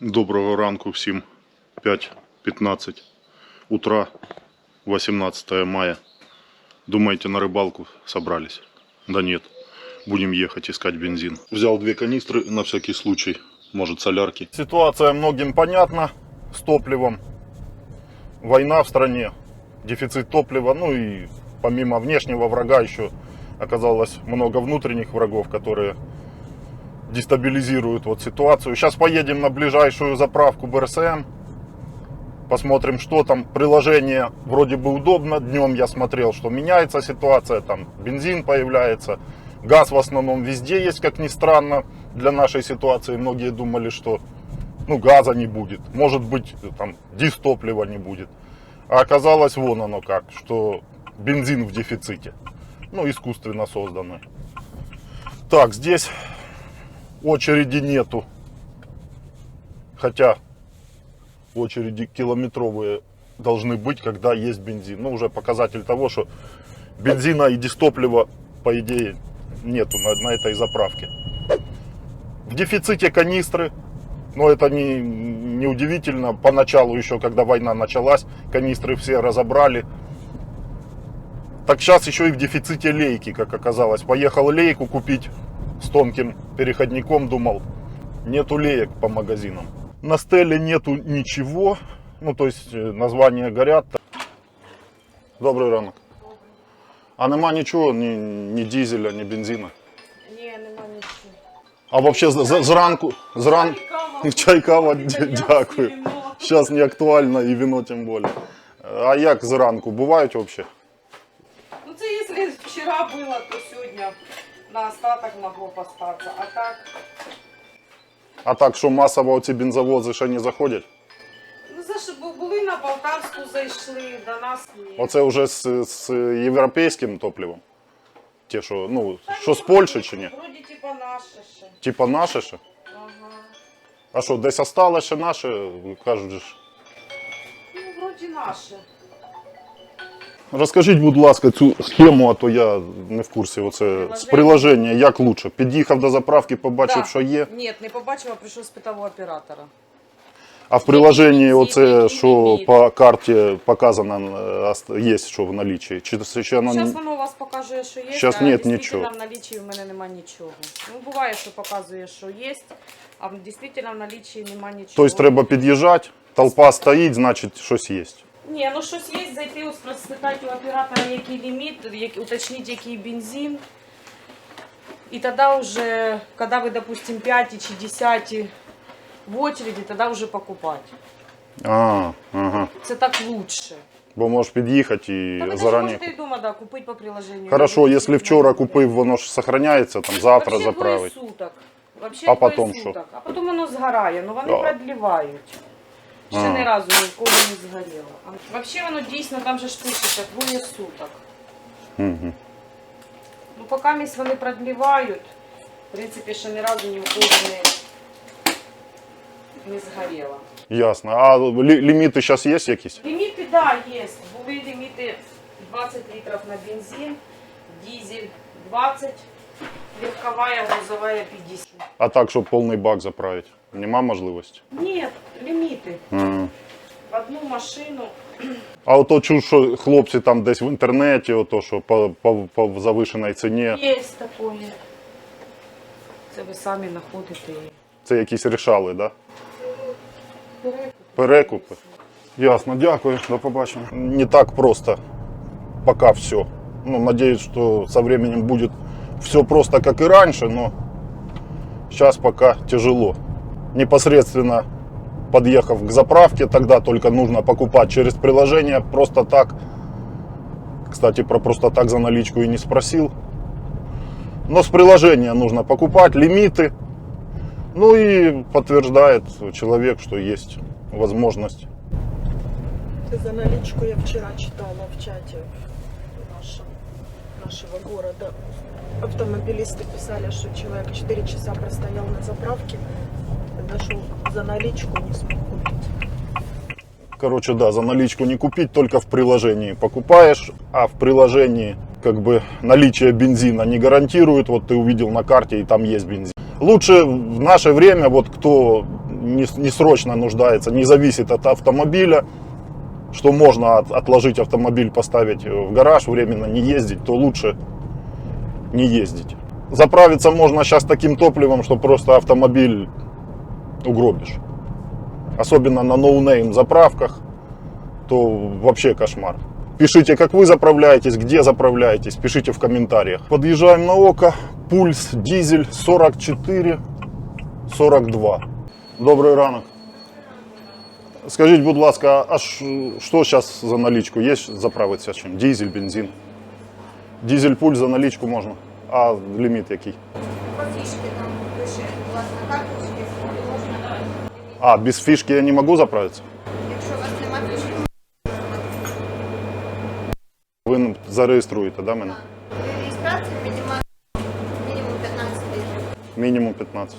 Доброго ранку всім. 5:15 утра, 18 мая. Думаете, на рыбалку собрались? Да нет. Будем ехать искать бензин. Взял 2 канистры на всякий случай. Может, солярки. Ситуация многим понятна с топливом. Война в стране, дефицит топлива. Ну и помимо внешнего врага еще оказалось много внутренних врагов, которые дестабилизируют вот ситуацию. Сейчас поедем на ближайшую заправку БРСМ. Посмотрим, что там. Приложение вроде бы удобно. Днем я смотрел, что меняется ситуация. Там бензин появляется. Газ в основном везде есть, как ни странно. Для нашей ситуации многие думали, что газа не будет. Может быть, там дистоплива не будет. А оказалось вон оно как, что бензин в дефиците. Искусственно созданный. Так, здесь очереди нету. Хотя очереди километровые должны быть, когда есть бензин. Уже показатель того, что бензина и дистоплива, по идее, нету на этой заправке. В дефиците канистры. Но это не удивительно. Поначалу еще, когда война началась, канистры все разобрали. Так сейчас еще и в дефиците лейки, как оказалось. Поехал лейку купить с тонким переходником, думал, нету леек по магазинам. На стеле нету ничего, то есть названия горят. Добрий ранок. А нема нічого, ні дизеля, ні бензина? Ні, нема нічого. А взагалі зранку, чай, кава, дякую. Зараз не актуально і вино тим більше. А як зранку, бувають взагалі? Це якщо вчора було, то сьогодні на остаток могло остатися, а так... А так, що масово оці бензовози ще не заходять? Були на Полтавську, зайшли, до нас ні. Оце вже з європейським топливом? Ті, що з Польщі чи ні? Вроді типа наше ще. Типа наше ще? Ага. А що, десь осталось ще наше, кажуть же ж? Вроді наше. Розкажіть, будь ласка, цю схему, а то я не в курсі. Оце з приложення, як лучше? Під'їхав до заправки, побачив, що є? Ні, не побачив, а прийшов, спитав у оператора. А в приложенні оце, що по карті показано, є, що в налічі? Зараз воно у вас показує, що є, Зараз а нічого. дійсно в налічі в мене немає нічого. Буває, що показує, що є, а дійсно в налічі немає нічого. Тобто треба під'їжджати, толпа стоїть, значить щось є. Ні, щось є, зайти, спитати у оператора, який ліміт, уточнити, який бензин. І тоді вже, коли ви, допустим, 5 чи 10 в очереди, тоді вже покупати. Ага. Це так лучше. Бо можеш під'їхати і зарані. Можете і вдома, купити по приложенню. Хорошо, якщо вчора купив, воно ж зберігається, там завтра заправить. А потім що? А потім воно згорає, вони продлівають. Ще ні разу ніколи не згоріло. Взагалі воно дійсно, там же ж пишеться, 2 суток. Угу. Поки вони продлівають, в принципі, ще ні разу ні у кого не згоріло. Ясно. А ліміти зараз є якісь? Ліміти, так, є. Були ліміти 20 літрів на бензин, дизель 20, легковая, грузовая 50. А так, щоб повний бак заправити? Нема можливості? Ні, ліміти. В одну машину. А ото чув, що хлопці там десь в інтернеті, ото, що по завишеній ціні. Є таке. Це ви самі знаходите. Це якісь рішали, так? Да? Перекупи. Ясно, дякую, до побачення. Не так просто пока все. Надеюсь, что со временем будет все просто, как и раньше, но сейчас пока тяжело. Непосредственно подъехав к заправке, тогда только нужно покупать через приложение просто так. Кстати, про просто так за наличку и не спросил. Но с приложения нужно покупать лимиты. И подтверждает человек, что есть возможность. За наличку я вчера читала в чате нашего города. Автомобилисты писали, что человек 4 часа простоял на заправке, нашел за наличку, не смог купить. Короче, да, за наличку не купить, только в приложении покупаешь, а в приложении наличие бензина не гарантирует. Вот ты увидел на карте, и там есть бензин. Лучше в наше время, кто не срочно нуждается, не зависит от автомобиля, что можно отложить автомобиль, поставить в гараж, временно не ездить, то лучше не ездить. Заправиться можно сейчас таким топливом, что просто автомобиль угробишь. Особенно на ноунейм заправках, то вообще кошмар. Пишите, как вы заправляетесь, где заправляетесь, пишите в комментариях. Подъезжаем на ОКО, пульс, дизель 44-42. Добрий ранок. Скажіть, будь ласка, а що зараз за налічку? Є заправитися чим? Дизель, бензин? Дизель, пульс за налічку можна. А ліміт який? По фішки там пише, у вас на карточці можна. А, без фішки я не можу заправитися? Якщо у вас немає фішки, Ви зареєструєте, да, мене? реєстрація мінімум 15 літрів. Мінімум 15.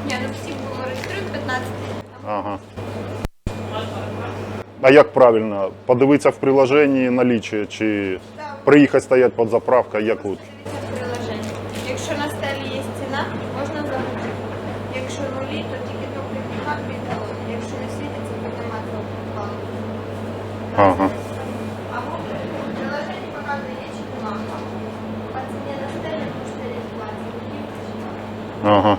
Ні, ну всі було реєструють 15 літрів. Ага. А як правильно? Подивитися в приложенні наліччя чи приїхати стояти під заправкою, як лучше? Дивіться в приложенні. Якщо на стелі є ціна, можна загубити. Якщо нулі, то тільки топливний бак і талон. Якщо не світиться, то немає топливного. Ага. Або в приложенні показує, є чи нема. По ціні на стелі можете реєструвати. Ага.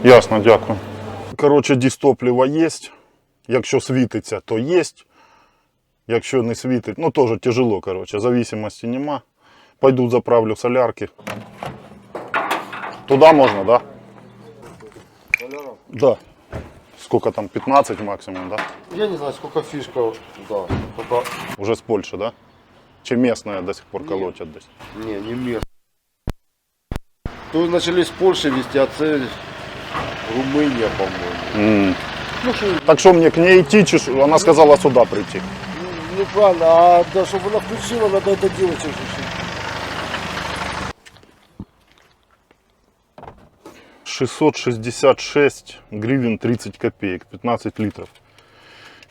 Ясно, дякую. Коротше, дистопливо є. Якщо світиться, то є. Якщо не світить, ну теж тяжело, коротше, зависимості нема. Пойду заправлю солярки. Туда можна, да? Да. Сколько там, 15 максимум, да? Я не знаю, сколько фишка, да, только... Уже с Польши, да? Чи местная до сих пор колотят здесь? Не место. То начали с Польши везти, а цель Румыния, по-моему. Ну, что, Так что мне к ней идти, она сказала сюда прийти. неправильно, а да, чтобы она включила, надо это делать уже. 666 гривен 30 копеек, 15 литров.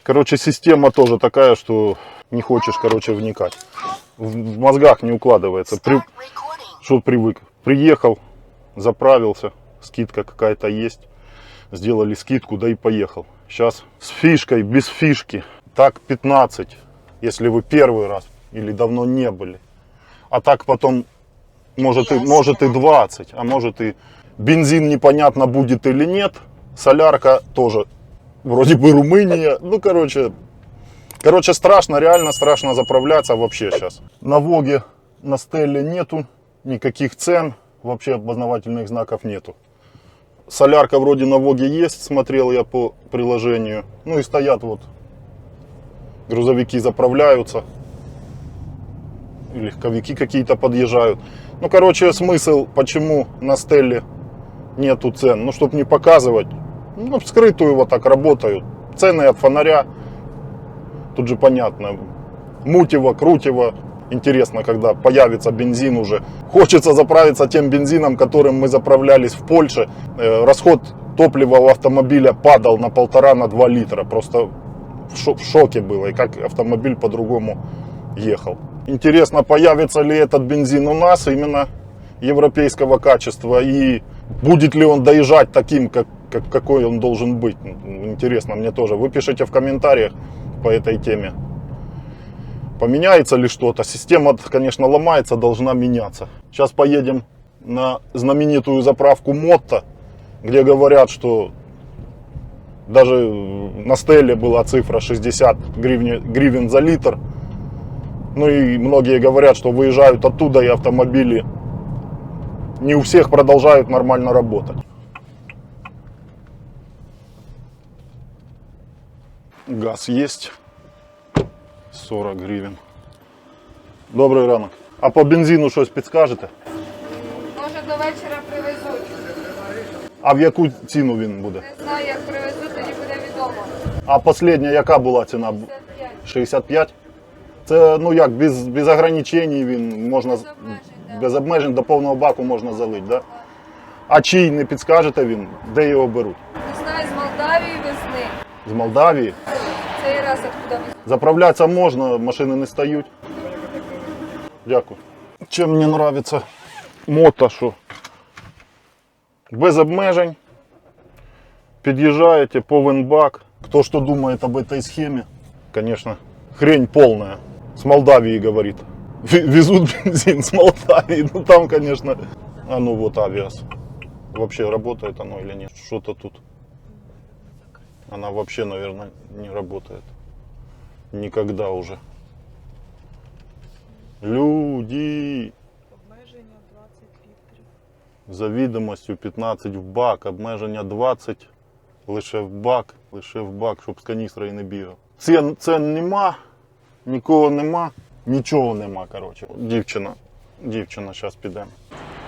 Короче, система тоже такая, что не хочешь, короче, вникать. В мозгах не укладывается. Что привык? Приехал, заправился, скидка какая-то есть. Сделали скидку, да и поехал. Сейчас с фишкой, без фишки. Так 15, если вы первый раз или давно не были. А так потом может и 20, а может и бензин непонятно будет или нет. Солярка тоже вроде бы Румыния. Ну, короче страшно, реально страшно заправляться вообще сейчас. На Воге, на Стелле нету никаких цен, вообще опознавательных знаков нету. Солярка вроде на Воге есть, смотрел я по приложению. Ну и стоят вот грузовики, заправляются. И легковики какие-то подъезжают. Ну, короче, смысл, почему на Стелле нету цен. Ну, чтобы не показывать. Ну, вскрытую вот так работают. Цены от фонаря. Тут же понятно. Мутево, крутево. Интересно, когда появится бензин уже. Хочется заправиться тем бензином, которым мы заправлялись в Польше. Расход топлива у автомобиля падал на 1,5-2 литра. Просто в шоке было. И как автомобиль по-другому ехал. Интересно, появится ли этот бензин у нас именно европейского качества. И будет ли он доезжать таким, какой он должен быть. Интересно мне тоже. Вы пишите в комментариях по этой теме. Поменяется ли что-то? Система, конечно, ломается, должна меняться. Сейчас поедем на знаменитую заправку Мотто, где говорят, что даже на Стелле была цифра 60 гривен за литр. Ну и многие говорят, что выезжают оттуда и автомобили не у всех продолжают нормально работать. Газ есть. 40 гривен. Добрий ранок. А по бензину щось підскажете? Може до вечора привезуть. А в яку ціну він буде? Не знаю, як привезуть, тоді буде відомо. А остання яка була ціна? 55. 65? Це, ну як, без ограничень він можна, Без обмежень, да. без обмежень до повного баку можна залити, да? А чий, не підскажете він, де його беруть? Не знаю, з Молдавії весни. З Молдавії? Цей раз откуда везуть. Заправляться можна, машини не стають. Дякую. Чим мені подобається Мотто, що без обмежень, Подъезжаете, полный бак. Кто что думает об этой схеме, конечно, хрень полная. С Молдавии, говорит. Везут бензин с Молдавии. Ну там, конечно, а ну вот Авиас. Вообще работает оно или нет? Что-то тут. Она вообще, наверное, не работает. Никогда уже. Люди. Обмеження 20 літрів. За відомостю 15 в бак, обмеження 20 лише в бак, щоб з каністри не бігав. Цен нема, нікого нема, нічого нема, коротше. Дівчина, зараз підемо.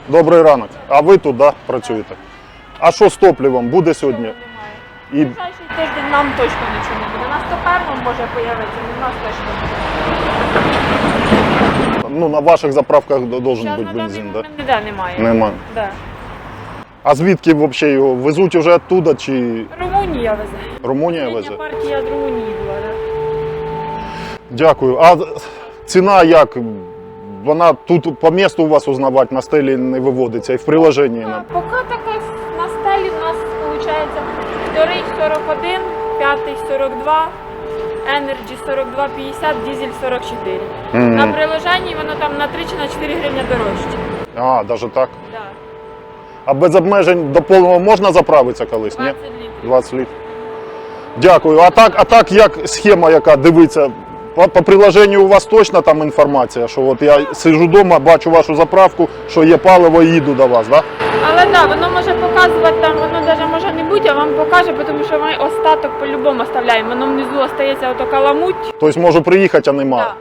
Добрий ранок. А ви тут, да, працюєте? А що з топливом буде сьогодні? І Ближайший тиждень нам точно нічого не буде. На 101 може появитися, але в нас точно не буде. ну, на ваших заправках должен Зараз бути на бензин, даний да? момент ніде немає. Нема. Да. А звідки взагалі його? Везуть уже оттуда чи Румунія везе. Румунія Остання везе? партія з Румунії була, да. Дякую. А ціна як? Вона тут по місту у вас узнавати на стелі не виводиться і в приложенні нам. Поки така на стелі в нас виходить вторий 41, п'ятий 42, Energy 42,50, дизель 44. На приложенні воно там на 3 чи на 4 гривні дорожче. А, навіть так. Да. А без обмежень до повного можна заправитися колись, ні? 20 літрів. 20 літрів. Дякую. А так як схема, яка дивиться, по приложенню у вас точно там інформація, що от я сиджу вдома, бачу вашу заправку, що є паливо і їду до вас, так? Да? Але так, воно може показувати там, воно навіть може не бути, а вам покаже, тому що ми остаток по-любому оставляємо. Воно внизу остається ото каламуть. Тобто можу приїхати, а нема.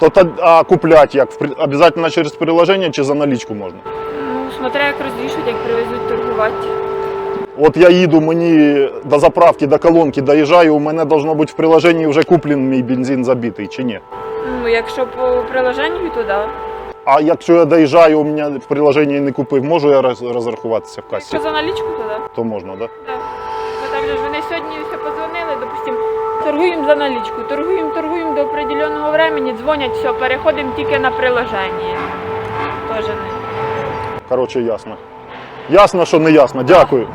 Да, да. А купляти як? Обов'язково через приложення чи за налічку можна? Ну, смотря як розвішують, як привезуть торгувати. От я їду, мені до заправки, до колонки доїжджаю, у мене должно бути в приложенні вже куплений мій бензин забитий, чи ні? Ну, якщо по приложенню, то да. А якщо я доїжджаю, у мене в приложенні не купив, можу я розрахуватися в касі? Якщо за налічку, то да. То можна, так? Да? Да. Бо так же ж вони сьогодні все подзвонили, допустим, торгуємо за налічку, торгуємо до определеного времени, дзвонять, все, переходимо тільки на приложення. Тоже не. Короче, ясно. Ясно, что не ясно. Дякую.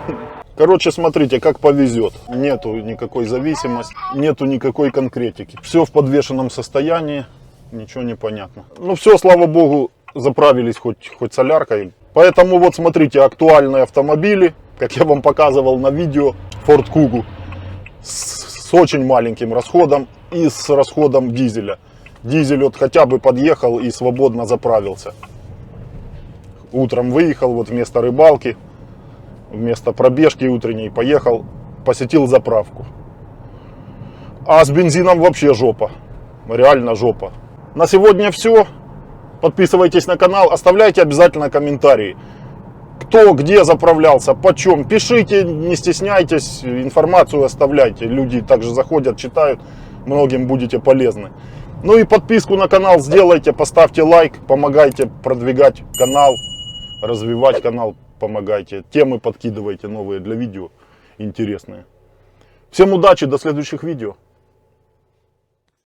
Короче, смотрите, как повезет. Нету никакой зависимости, нету никакой конкретики. Все в подвешенном состоянии, ничего не понятно. Ну все, слава богу, заправились хоть соляркой. Поэтому вот смотрите, актуальные автомобили, как я вам показывал на видео, Ford Kuga с очень маленьким расходом и с расходом дизеля. Дизель вот хотя бы подъехал и свободно заправился. Утром выехал, вот вместо рыбалки, вместо пробежки утренней поехал, посетил заправку. А с бензином вообще жопа, реально жопа. На сегодня все. Подписывайтесь на канал, оставляйте обязательно комментарии. Кто где заправлялся, почем. Пишите, не стесняйтесь, информацию оставляйте. Люди также заходят, читают, многим будете полезны. Ну и подписку на канал сделайте, поставьте лайк, помогайте продвигать канал, развивать канал, помогайте. Темы подкидывайте новые для видео, интересные. Всем удачи, до следующих видео.